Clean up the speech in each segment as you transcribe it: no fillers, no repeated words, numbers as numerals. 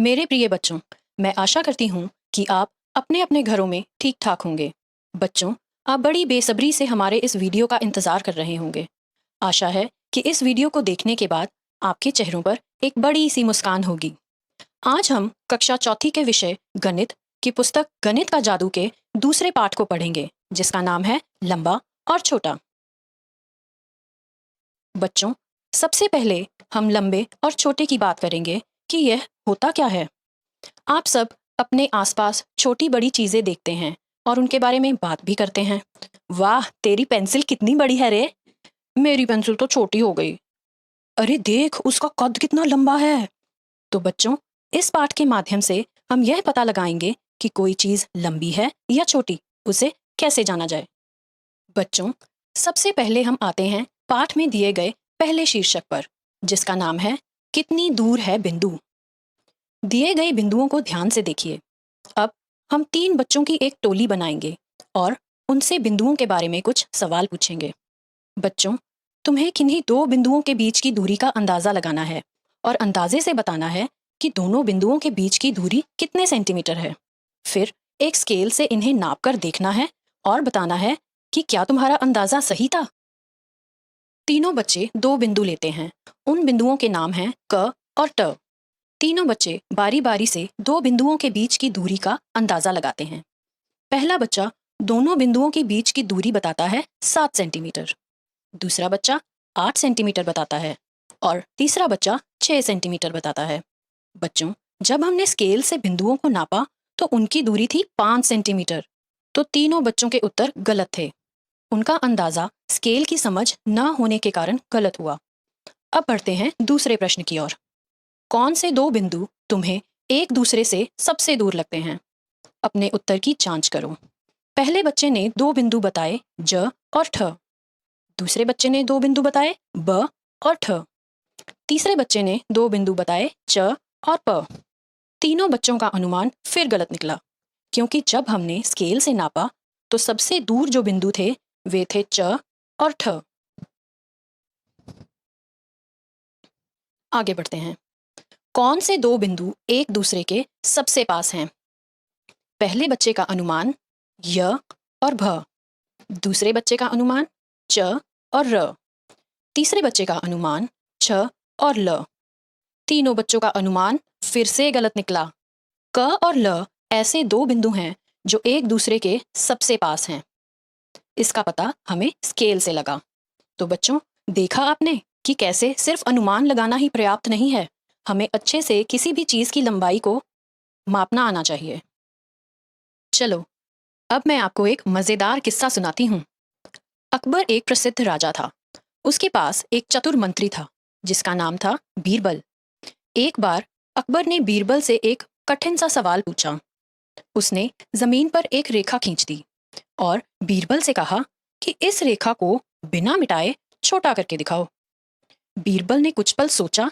मेरे प्रिय बच्चों, मैं आशा करती हूँ कि आप अपने अपने घरों में ठीक ठाक होंगे। बच्चों, आप बड़ी बेसब्री से हमारे इस वीडियो का इंतज़ार कर रहे होंगे। आशा है कि इस वीडियो को देखने के बाद आपके चेहरों पर एक बड़ी सी मुस्कान होगी। आज हम कक्षा चौथी के विषय गणित की पुस्तक गणित का जादू के दूसरे पाठ को पढ़ेंगे, जिसका नाम है लंबा और छोटा। बच्चों, सबसे पहले हम लंबे और छोटे की बात करेंगे कि यह होता क्या है। आप सब अपने आसपास छोटी बड़ी चीजें देखते हैं और उनके बारे में बात भी करते हैं। वाह, तेरी पेंसिल कितनी बड़ी है रे। मेरी पेंसिल तो छोटी हो गई। अरे देख, उसका कद कितना लंबा है। तो बच्चों, इस पाठ के माध्यम से हम यह पता लगाएंगे कि कोई चीज लंबी है या छोटी, उसे कैसे जाना जाए। बच्चों, सबसे पहले हम आते हैं पाठ में दिए गए पहले शीर्षक पर, जिसका नाम है कितनी दूर है बिंदु। दिए गए बिंदुओं को ध्यान से देखिए। अब हम 3 बच्चों की एक टोली बनाएंगे और उनसे बिंदुओं के बारे में कुछ सवाल पूछेंगे। बच्चों, तुम्हें किन्हीं 2 बिंदुओं के बीच की दूरी का अंदाजा लगाना है और अंदाजे से बताना है कि दोनों बिंदुओं के बीच की दूरी कितने सेंटीमीटर है। फिर एक स्केल से इन्हें नाप कर देखना है और बताना है कि क्या तुम्हारा अंदाजा सही था। तीनों बच्चे 2 बिंदु लेते हैं। उन बिंदुओं के नाम हैं क और ट। तीनों बच्चे बारी बारी से 2 बिंदुओं के बीच की दूरी का अंदाजा लगाते हैं। पहला बच्चा दोनों बिंदुओं के बीच की दूरी बताता है 7 सेंटीमीटर। दूसरा बच्चा 8 सेंटीमीटर बताता है और तीसरा बच्चा 6 सेंटीमीटर बताता है। बच्चों, जब हमने स्केल से बिंदुओं को नापा तो उनकी दूरी थी 5 सेंटीमीटर। तो तीनों बच्चों के उत्तर गलत थे। उनका अंदाजा स्केल की समझ न होने के कारण गलत हुआ। अब बढ़ते हैं दूसरे प्रश्न की ओर। कौन से 2 बिंदु तुम्हें एक दूसरे से सबसे दूर लगते हैं? अपने उत्तर की जांच करो। पहले बच्चे ने 2 बिंदु बताए, ज और ठ। दूसरे बच्चे ने 2 बिंदु बताए, ब और ठ। तीसरे बच्चे ने 2 बिंदु बताए, च और प। तीनों बच्चों का अनुमान फिर गलत निकला, क्योंकि जब हमने स्केल से नापा तो सबसे दूर जो बिंदु थे वे थे च और ठ। आगे बढ़ते हैं। कौन से 2 बिंदु एक दूसरे के सबसे पास हैं? पहले बच्चे का अनुमान य और भ। दूसरे बच्चे का अनुमान च और र। तीसरे बच्चे का अनुमान छ और ल। तीनों बच्चों का अनुमान फिर से गलत निकला। क और ल ऐसे 2 बिंदु हैं जो एक दूसरे के सबसे पास हैं। इसका पता हमें स्केल से लगा। तो बच्चों, देखा आपने कि कैसे सिर्फ अनुमान लगाना ही पर्याप्त नहीं है, हमें अच्छे से किसी भी चीज की लंबाई को मापना आना चाहिए। चलो, अब मैं आपको एक मजेदार किस्सा सुनाती हूँ। अकबर एक प्रसिद्ध राजा था। उसके पास एक चतुर मंत्री था जिसका नाम था बीरबल। एक बार अकबर ने बीरबल से एक कठिन सा सवाल पूछा। उसने जमीन पर एक रेखा खींच दी और बीरबल से कहा कि इस रेखा को बिना मिटाए छोटा करके दिखाओ। बीरबल ने कुछ पल सोचा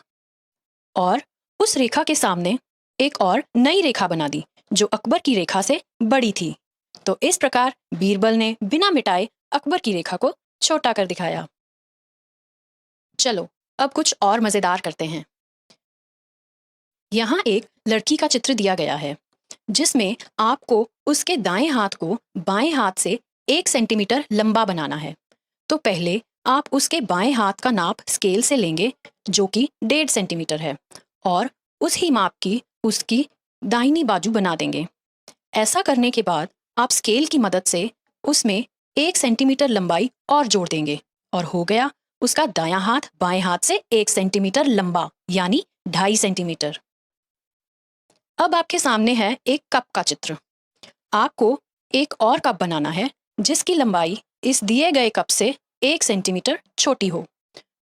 और उस रेखा के सामने एक और नई रेखा बना दी जो अकबर की रेखा से बड़ी थी। तो इस प्रकार बीरबल ने बिना मिटाए अकबर की रेखा को छोटा कर दिखाया। चलो, अब कुछ और मजेदार करते हैं। यहाँ एक लड़की का चित्र दिया गया है जिसमें आपको उसके दाएं हाथ को बाएं हाथ से 1 सेंटीमीटर लंबा बनाना है। तो पहले आप उसके बाएं हाथ का नाप स्केल से लेंगे, जो कि 1.5 सेंटीमीटर है, और उस ही माप की उसकी दाहिनी बाजू बना देंगे। ऐसा करने के बाद आप स्केल की मदद से उसमें 1 सेंटीमीटर लंबाई और जोड़ देंगे और हो गया उसका दायां हाथ बाएं हाथ से 1 सेंटीमीटर लंबा, यानी 2.5 सेंटीमीटर। अब आपके सामने है एक कप का चित्र। आपको एक और कप बनाना है जिसकी लंबाई इस दिए गए कप से 1 सेंटीमीटर छोटी हो।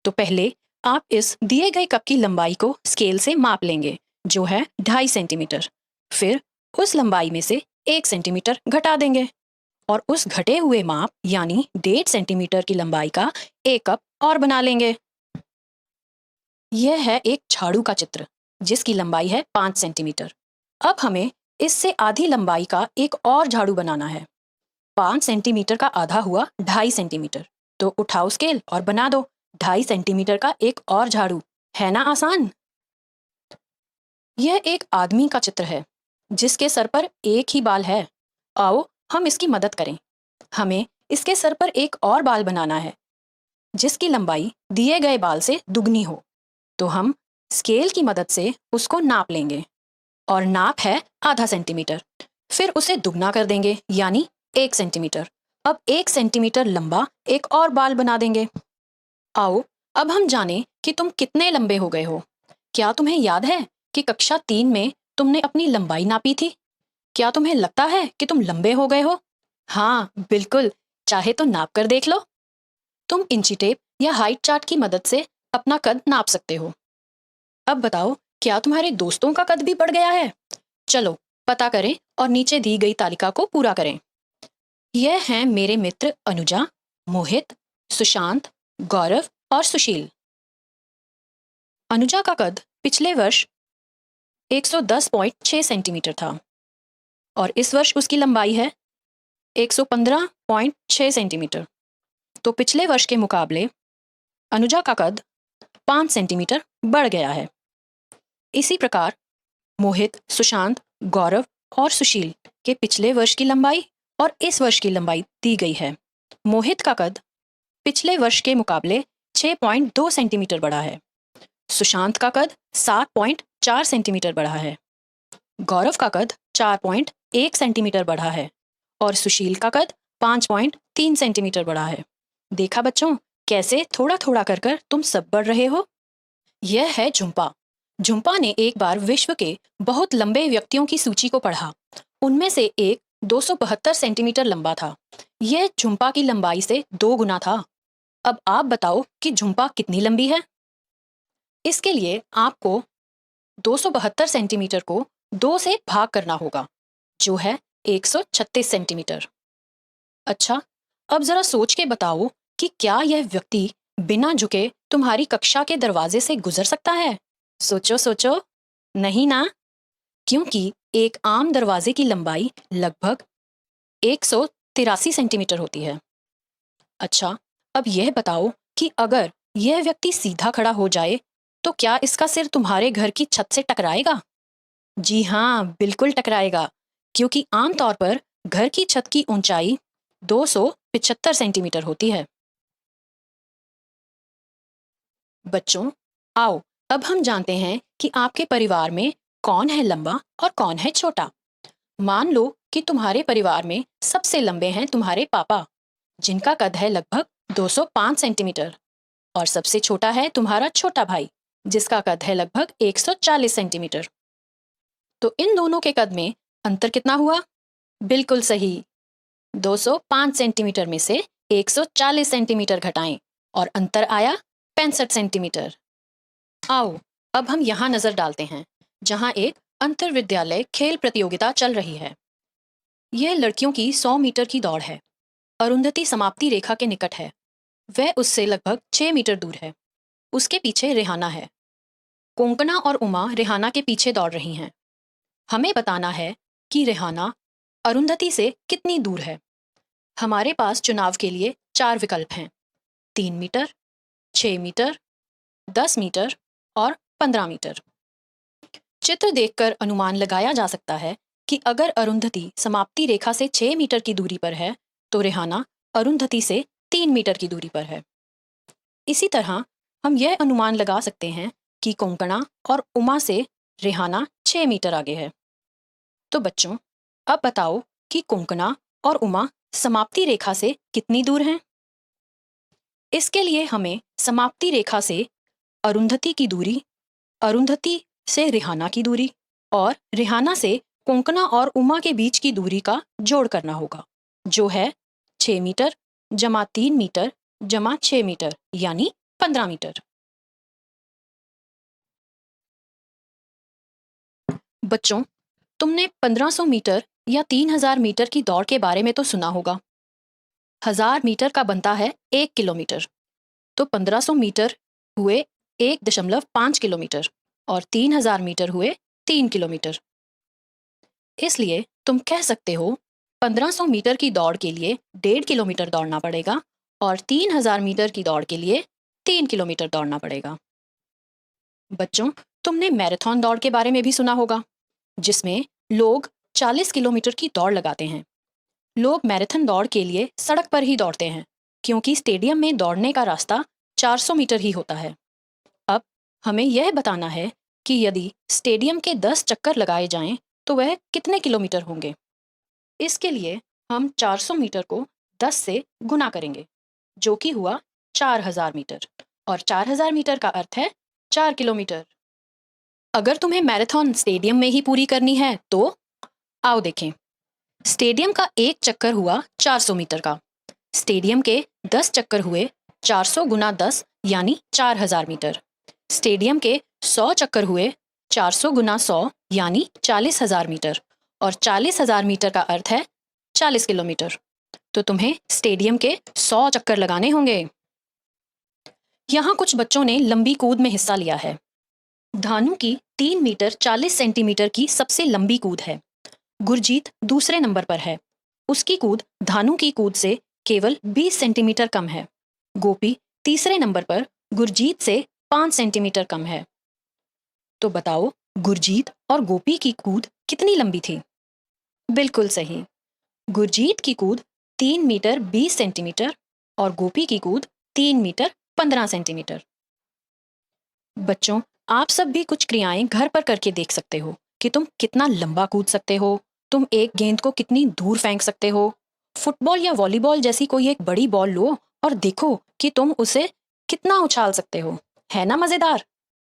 तो पहले आप इस दिए गए कप की लंबाई को स्केल से माप लेंगे, जो है 2.5 सेंटीमीटर। फिर उस लंबाई में से 1 सेंटीमीटर घटा देंगे और उस घटे हुए माप यानी 1.5 सेंटीमीटर की लंबाई का एक कप और बना लेंगे। यह है एक झाड़ू का चित्र जिसकी लंबाई है 5 सेंटीमीटर। अब हमें इससे आधी लंबाई का एक और झाड़ू बनाना है। 5 सेंटीमीटर का आधा हुआ 2.5 सेंटीमीटर। तो उठाओ स्केल और बना दो 2.5 सेंटीमीटर का एक और झाड़ू। है ना आसान? यह एक आदमी का चित्र है जिसके सर पर एक ही बाल है। आओ हम इसकी मदद करें। हमें इसके सर पर एक और बाल बनाना है जिसकी लंबाई दिए गए बाल से दुगनी हो। तो हम स्केल की मदद से उसको नाप लेंगे और नाप है आधा सेंटीमीटर। फिर उसे दुगना कर देंगे यानी 1 सेंटीमीटर। अब 1 सेंटीमीटर लंबा एक और बाल बना देंगे। आओ अब हम जानें कि तुम कितने लंबे हो गए हो। क्या तुम्हें याद है कि कक्षा 3 में तुमने अपनी लंबाई नापी थी? क्या तुम्हें लगता है कि तुम लंबे हो गए हो? हाँ बिल्कुल, चाहे तो नाप कर देख लो। तुम इंची टेप या हाइट चार्ट की मदद से अपना कद नाप सकते हो। अब बताओ, क्या तुम्हारे दोस्तों का कद भी बढ़ गया है? चलो पता करें और नीचे दी गई तालिका को पूरा करें। यह हैं मेरे मित्र अनुजा, मोहित, सुशांत, गौरव और सुशील। अनुजा का कद पिछले वर्ष 110.6 सेंटीमीटर था और इस वर्ष उसकी लंबाई है 115.6 सेंटीमीटर। तो पिछले वर्ष के मुकाबले अनुजा का कद 5 सेंटीमीटर बढ़ गया है। इसी प्रकार मोहित, सुशांत, गौरव और सुशील के पिछले वर्ष की लंबाई और इस वर्ष की लंबाई दी गई है। मोहित का कद पिछले वर्ष के मुकाबले 6.2 सेंटीमीटर बढ़ा है। सुशांत का कद 7.4 सेंटीमीटर बढ़ा है। गौरव का कद 4.1 सेंटीमीटर बढ़ा है और सुशील का कद 5.3 सेंटीमीटर बढ़ा है। देखा बच्चों, कैसे थोड़ा थोड़ा कर कर तुम सब बढ़ रहे हो। यह है झुम्पा। झुम्पा ने एक बार विश्व के बहुत लंबे व्यक्तियों की सूची को पढ़ा। उनमें से एक 272 सेंटीमीटर लंबा था। यह झुम्पा की लंबाई से 2 गुना था। अब आप बताओ कि झुम्पा कितनी लंबी है। इसके लिए आपको 272 सेंटीमीटर को 2 से भाग करना होगा, जो है 136 सेंटीमीटर। अच्छा, अब जरा सोच के बताओ कि क्या यह व्यक्ति बिना झुके तुम्हारी कक्षा के दरवाजे से गुजर सकता है? सोचो सोचो। नहीं ना, क्योंकि एक आम दरवाजे की लंबाई लगभग 183 सेंटीमीटर होती है। अच्छा, अब यह बताओ कि अगर यह व्यक्ति सीधा खड़ा हो जाए तो क्या इसका सिर तुम्हारे घर की छत से टकराएगा? जी हाँ, बिल्कुल टकराएगा, क्योंकि आमतौर पर घर की छत की ऊंचाई 275 सेंटीमीटर होती है। बच्चों, आओ अब हम जानते हैं कि आपके परिवार में कौन है लंबा और कौन है छोटा। मान लो कि तुम्हारे परिवार में सबसे लंबे हैं तुम्हारे पापा, जिनका कद है लगभग 205 सेंटीमीटर, और सबसे छोटा है तुम्हारा छोटा भाई, जिसका कद है लगभग 140 सेंटीमीटर। तो इन दोनों के कद में अंतर कितना हुआ? बिल्कुल सही, 205 सेंटीमीटर में से 140 सेंटीमीटर घटाएं और अंतर आया 65 सेंटीमीटर। आओ अब हम यहाँ नजर डालते हैं, जहाँ एक अंतर विद्यालय खेल प्रतियोगिता चल रही है। यह लड़कियों की 100 मीटर की दौड़ है। अरुंधति समाप्ति रेखा के निकट है। वह उससे लगभग 6 मीटर दूर है। उसके पीछे रेहाना है। कोंकणा और उमा रेहाना के पीछे दौड़ रही हैं। हमें बताना है कि रेहाना अरुंधति से कितनी दूर है। हमारे पास चुनाव के लिए 4 विकल्प हैं: 3 मीटर, 6 मीटर, 10 मीटर और 15 मीटर। चित्र देखकर अनुमान लगाया जा सकता है कि अगर अरुंधति समाप्ति रेखा से 6 मीटर की दूरी पर है तो रेहाना अरुंधति से 3 मीटर की दूरी पर है। इसी तरह हम यह अनुमान लगा सकते हैं कि कोंकणा और उमा से रेहाना 6 मीटर आगे है। तो बच्चों, अब बताओ कि कोंकणा और उमा समाप्ति रेखा से कितनी दूर हैं? इसके लिए हमें समाप्ति रेखा से अरुंधति की दूरी, अरुंधति से रेहाना की दूरी और रेहाना से कोंकणा और उमा के बीच की दूरी का जोड़ करना होगा, जो है 6 मीटर जमा 3 मीटर जमा 6 मीटर यानी 15 मीटर। बच्चों, तुमने 1500 मीटर या 3000 मीटर की दौड़ के बारे में तो सुना होगा। 1000 मीटर का बनता है 1 किलोमीटर, तो 1500 मीटर हुए 1.5 किलोमीटर और 3000 मीटर हुए 3 किलोमीटर। इसलिए तुम कह सकते हो 1500 मीटर की दौड़ के लिए 1.5 किलोमीटर दौड़ना पड़ेगा और 3000 मीटर की दौड़ के लिए 3 किलोमीटर दौड़ना पड़ेगा। बच्चों, तुमने मैराथन दौड़ के बारे में भी सुना होगा, जिसमें लोग 40 किलोमीटर की दौड़ लगाते हैं। लोग मैराथन दौड़ के लिए सड़क पर ही दौड़ते हैं, क्योंकि स्टेडियम में दौड़ने का रास्ता 400 मीटर ही होता है। अब हमें यह बताना है कि यदि स्टेडियम के 10 चक्कर लगाए जाएं, तो वह कितने किलोमीटर होंगे। इसके लिए हम 400 मीटर को 10 से गुना करेंगे, जो कि हुआ 4000 मीटर, और 4000 मीटर का अर्थ है 4 किलोमीटर। अगर तुम्हें मैराथन स्टेडियम में ही पूरी करनी है तो आओ देखें। स्टेडियम का एक चक्कर हुआ 400 मीटर का। स्टेडियम के 10 चक्कर हुए 400 गुना 10 यानी 4000 मीटर। स्टेडियम के 100 चक्कर हुए 400 गुना 100 यानी 40,000 मीटर, और 40,000 मीटर का अर्थ है 40 किलोमीटर। तो तुम्हें स्टेडियम के 100 चक्कर लगाने होंगे। यहाँ कुछ बच्चों ने लंबी कूद में हिस्सा लिया है। धानु की 3 मीटर 40 सेंटीमीटर की सबसे लंबी कूद है। गुरजीत दूसरे नंबर पर है। उसकी कूद धानु की कूद से केवल 20 सेंटीमीटर कम है। गोपी तीसरे नंबर पर गुरजीत से 5 सेंटीमीटर कम है। तो बताओ, गुरजीत और गोपी की कूद कितनी लंबी थी? बिल्कुल सही। गुरजीत की कूद 3 मीटर 20 सेंटीमीटर और गोपी की कूद 3 मीटर 15 सेंटीमीटर। बच्चों, आप सब भी कुछ क्रियाएं घर पर करके देख सकते हो कि तुम कितना लंबा कूद सकते हो, तुम एक गेंद को कितनी दूर फेंक सकते हो। फुटबॉल या वॉलीबॉल जैसी कोई एक बड़ी बॉल लो और देखो कि तुम उसे कितना उछाल सकते हो। है ना मजेदार?